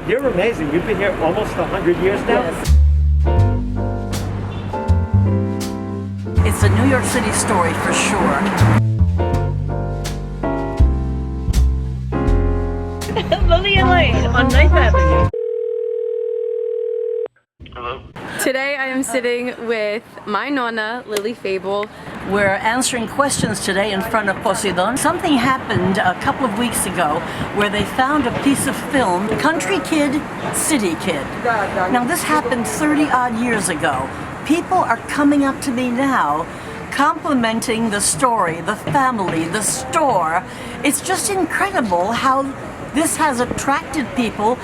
You're amazing. You've been here almost 100 years now? Yes. It's a New York City story for sure. Lili Layne on 9th Avenue. Hello. Today I am sitting with my nonna, Lili Fable. We're answering questions today in front of Poseidon. Something happened a couple of weeks ago where they found a piece of film, Country Kid, City Kid. Now this happened 30 odd years ago. People are coming up to me now complimenting the story, the family, the store. It's just incredible how this has attracted people,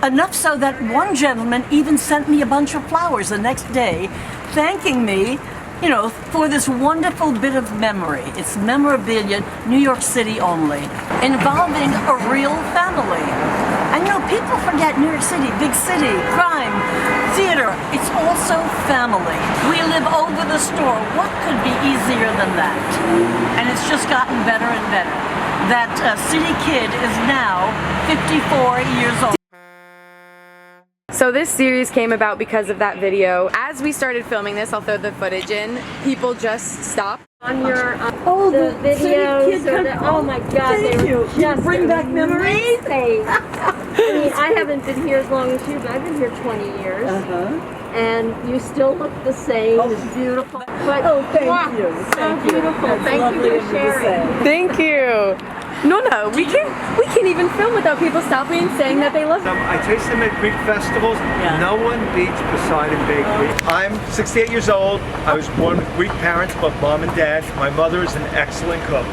enough so that one gentleman even sent me a bunch of flowers the next day, thanking me, you know, for this wonderful bit of memory. It's memorabilia, New York City only, involving a real family. And you know, people forget New York City, big city, crime, theater. It's also family. We live over the store. What could be easier than that? And it's just gotten better and better. That city kid is now 54 years old. So this series came about because of that video. As we started filming this, I'll throw the footage in, people just stopped. On your the videos, oh my God, they were just bring back memories. I mean, I haven't been here as long as you, but I've been here 20 years. And you still look the same. Oh, it's beautiful. But, thank you. So beautiful. Thank you for sharing. Thank you. No, we can't even film without people stopping and saying that they love it. I taste them at Greek festivals. Yeah. No one beats Poseidon Bakery. I'm 68 years old. I was born with Greek parents, but mom and dad. My mother is an excellent cook.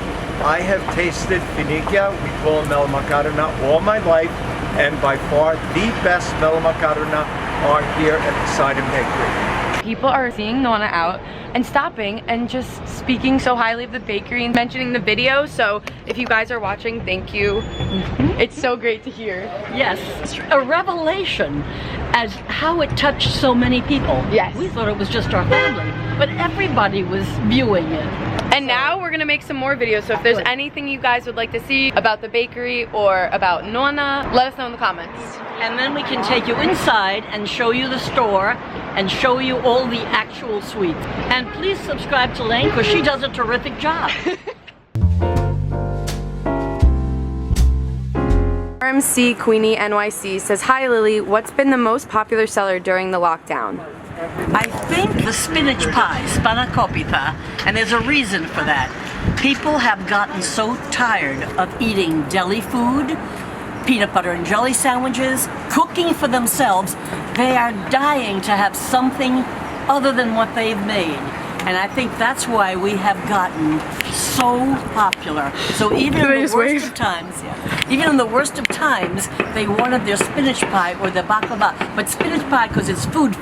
I have tasted finikia, we call it melamakarna, all my life, and by far the best melamakarna are here at Poseidon Bakery. People are seeing Nonna out and stopping and just speaking so highly of the bakery and mentioning the video. So if you guys are watching, thank you. It's so great to hear. Yes, it's a revelation as how it touched so many people. Yes. We thought it was just our family, but everybody was viewing it. And now we're gonna make some more videos. So if there's anything you guys would like to see about the bakery or about Nonna, let us know in the comments. And then we can take you inside and show you the store and show you all the actual sweets. And please subscribe to Layne because she does a terrific job. RMC Queenie NYC says, hi Lili, what's been the most popular seller during the lockdown? I think the spinach pie, spanakopita, and there's a reason for that. People have gotten so tired of eating deli food, peanut butter and jelly sandwiches, cooking for themselves. They are dying to have something other than what they've made. And I think that's why we have gotten so popular. So even in the worst of times, even in the worst of times, they wanted their spinach pie or their baklava. But spinach pie, because it's food.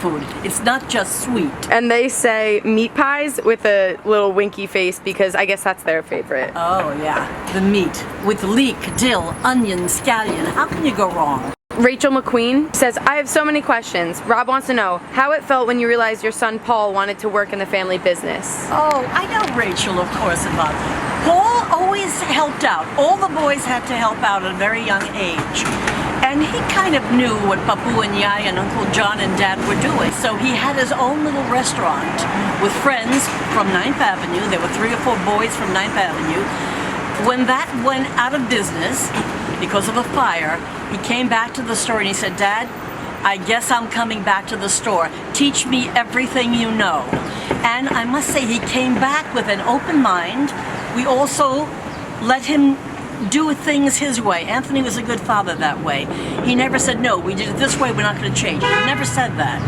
It's not just sweet. And they say meat pies with a little winky face because I guess that's their favorite. Oh yeah, the meat with leek, dill, onion, scallion. How can you go wrong? Rachel McQueen says, I have so many questions. Rob wants to know how it felt when you realized your son Paul wanted to work in the family business. Oh, I know Rachel, of course, about it. Paul always helped out. All the boys had to help out at a very young age. And he kind of knew what Papu and Yaya and Uncle John and Dad were doing. So he had his own little restaurant with friends from 9th Avenue. There were 3 or 4 boys from 9th Avenue. When that went out of business because of a fire, he came back to the store and he said, Dad, I guess I'm coming back to the store. Teach me everything you know. And I must say, he came back with an open mind. We also let him do things his way. Anthony was a good father that way. He never said, no, we did it this way, we're not going to change it. He never said that.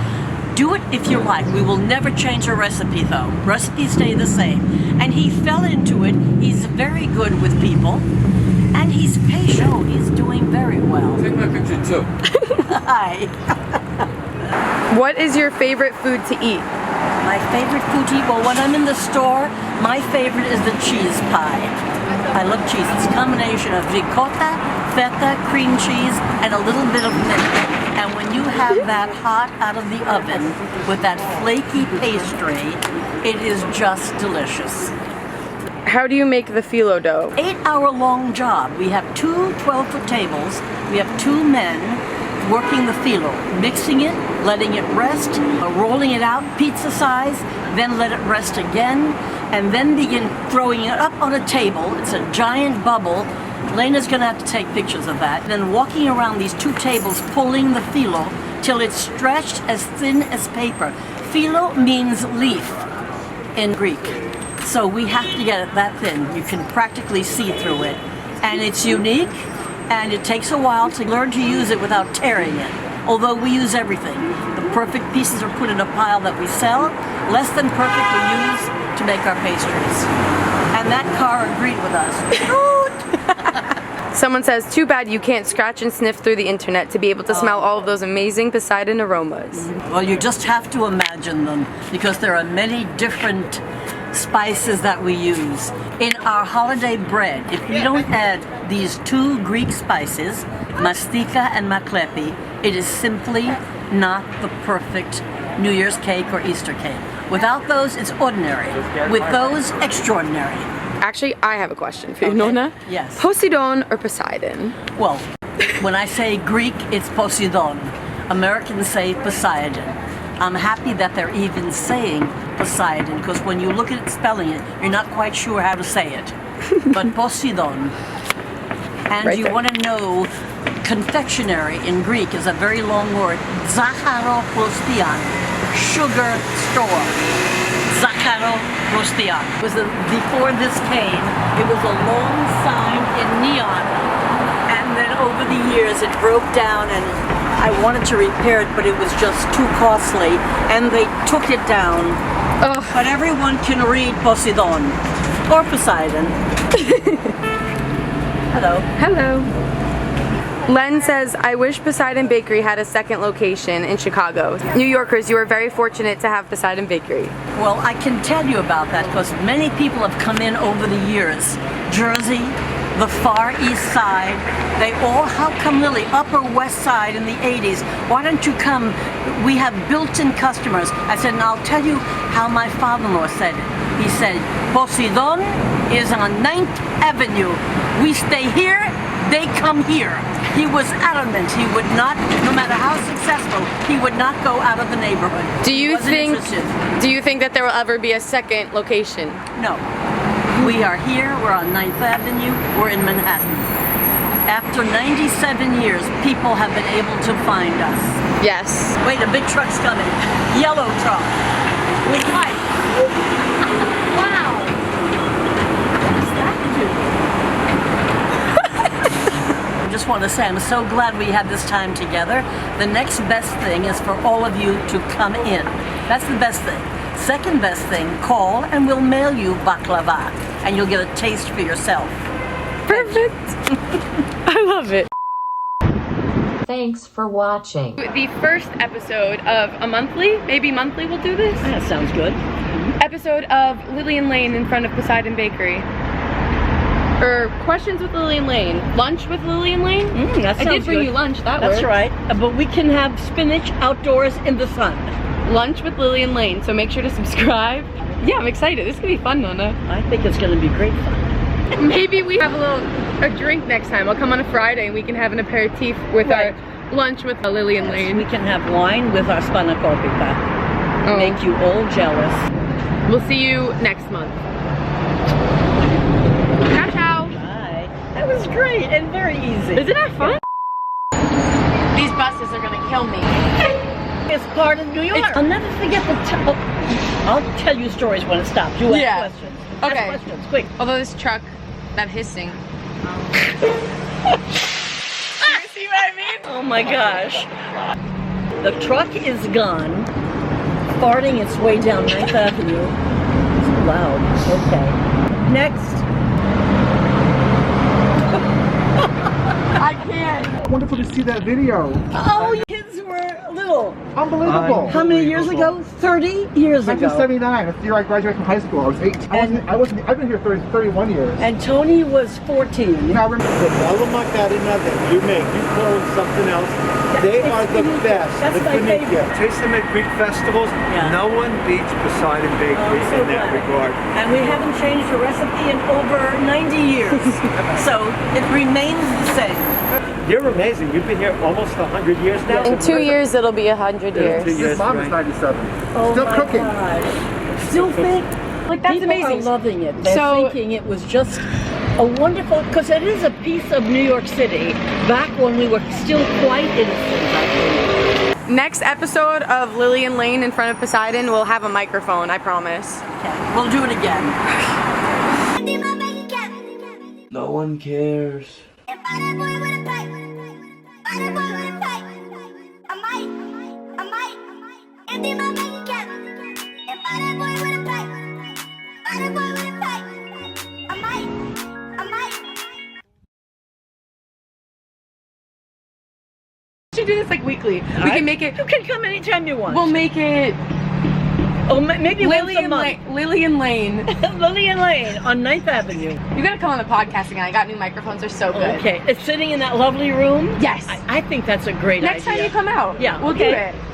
Do it if you like. We will never change a recipe though. Recipes stay the same. And he fell into it. He's very good with people. And he's patient. Oh, he's doing very well. Take my picture too. Hi. What is your favorite food to eat? My favorite food to eat? Well, when I'm in the store, my favorite is the cheese pie. I love cheese. It's a combination of ricotta, feta, cream cheese, and a little bit of mint. And when you have that hot out of the oven with that flaky pastry, it is just delicious. How do you make the Filo dough? 8-hour-long job. We have 2 12-foot tables. We have 2 men working the filo, mixing it, letting it rest, rolling it out pizza size, then let it rest again, and then begin throwing it up on a table. It's a giant bubble. Lena's gonna have to take pictures of that. Then walking around these two tables, pulling the filo till it's stretched as thin as paper. Filo means leaf in Greek. So we have to get it that thin. You can practically see through it. And it's unique, and it takes a while to learn to use it without tearing it. Although we use everything. The perfect pieces are put in a pile that we sell, less than perfect we use to make our pastries. And that car agreed with us. Someone says, too bad you can't scratch and sniff through the internet to be able to smell all of those amazing Poseidon aromas. Well, you just have to imagine them, because there are many different spices that we use. In our holiday bread, if we don't add these two Greek spices, mastika and maklepi, it is simply not the perfect New Year's cake or Easter cake. Without those, it's ordinary. With those, extraordinary. Actually, I have a question for you, Nona. Yes. Poseidon or Poseidon? Well, when I say Greek, it's Poseidon. Americans say Poseidon. I'm happy that they're even saying Poseidon, because when you look at it, spelling it, you're not quite sure how to say it. But Poseidon. And Right you there. want to know, confectionery in Greek is a very long word. Zakharopostian, sugar store. Zakharopostian. Before this came, it was a long sign in neon. And then over the years it broke down, and I wanted to repair it, but it was just too costly, and they took it down. Ugh. But everyone can read Poseidon or Poseidon. Hello. Hello. Len says, I wish Poseidon Bakery had a second location in Chicago. New Yorkers, you are very fortunate to have Poseidon Bakery. Well, I can tell you about that because many people have come in over the years. Jersey, the Far East Side, they all, how come Lily, Upper West Side in the 80s, why don't you come? We have built-in customers. I said, and I'll tell you how my father-in-law said it. He said, Poseidon is on 9th Avenue. We stay here, they come here. He was adamant. He would not, no matter how successful, he would not go out of the neighborhood. Do you He wasn't interested. think that there will ever be a second location? No. We are here, we're on 9th Avenue, we're in Manhattan. After 97 years, people have been able to find us. Yes. Wait, a big truck's coming. Yellow truck. With white. Wow. What's that do? I just want to say I'm so glad we had this time together. The next best thing is for all of you to come in. That's the best thing. Second best thing, call and we'll mail you baklava and you'll get a taste for yourself. Perfect. I love it. Thanks for watching. The first episode of a monthly, maybe monthly we'll do this, That sounds good. episode of Lili and Layne in front of Poseidon Bakery. Or questions with Lili and Layne. Lunch with Lili and Layne? That I did sounds bring good. you lunch, that That's works. right. But we can have spinach outdoors in the sun. Lunch with Lili and Layne, so make sure to subscribe. Yeah, I'm excited. This is gonna be fun, Nona. I think it's going to be great fun. Maybe we have a drink next time. I'll come on a Friday and we can have an aperitif with Right. our lunch with Lili and Layne. We can have wine with our spanakopita. Oh. Make you all jealous. We'll see you next month. Ciao, ciao. Bye. That was great and very easy. Isn't that fun? These buses are gonna kill me. It's part of New York. I'll never forget the I'll tell you stories when it stops. You ask Yeah. questions. Okay. Ask questions, quick. Although this truck, that hissing. You see what I mean? Oh my gosh. The truck is gone, farting its way down 9th Avenue. It's loud. Okay. Next. I can't. Wonderful to see that video. Oh, you kids were little. Unbelievable. How many years ago? 30 years ago. 1979, the year I graduated from high school. I was 18. I've been here 31 years. And Tony was 14. Now, I remember The Mela Macarena that you make, you call them something else. They It's are the Finikia. best. That's the my Finikia. favorite. Taste them at Greek festivals. Yeah. No one beats Poseidon Bakery so in that glad. regard. And we haven't changed the recipe in over 90 years. So it remains the same. You're amazing. You've been here almost 100 years now. In 2 years, it'll be 100 years. This mom is 97. Still cooking. Still think Like, that's people amazing. are loving it. They're So- thinking it was just a wonderful, because it is a piece of New York City back when we were still quite innocent, I think. Next episode of Lili and Layne in front of Poseidon will have a microphone, I promise. Okay, we'll do it again. No one cares. We should do this like weekly. We can make it. You can come anytime you want. We'll make it oh, maybe once Lili a and month. Lili and Layne. Lili and Layne on 9th Avenue. You gotta come on the podcast again. I got new microphones. They're so good. Okay, it's sitting in that lovely room. Yes. I think that's a great Next idea. time you come out. Yeah, We'll okay. do it.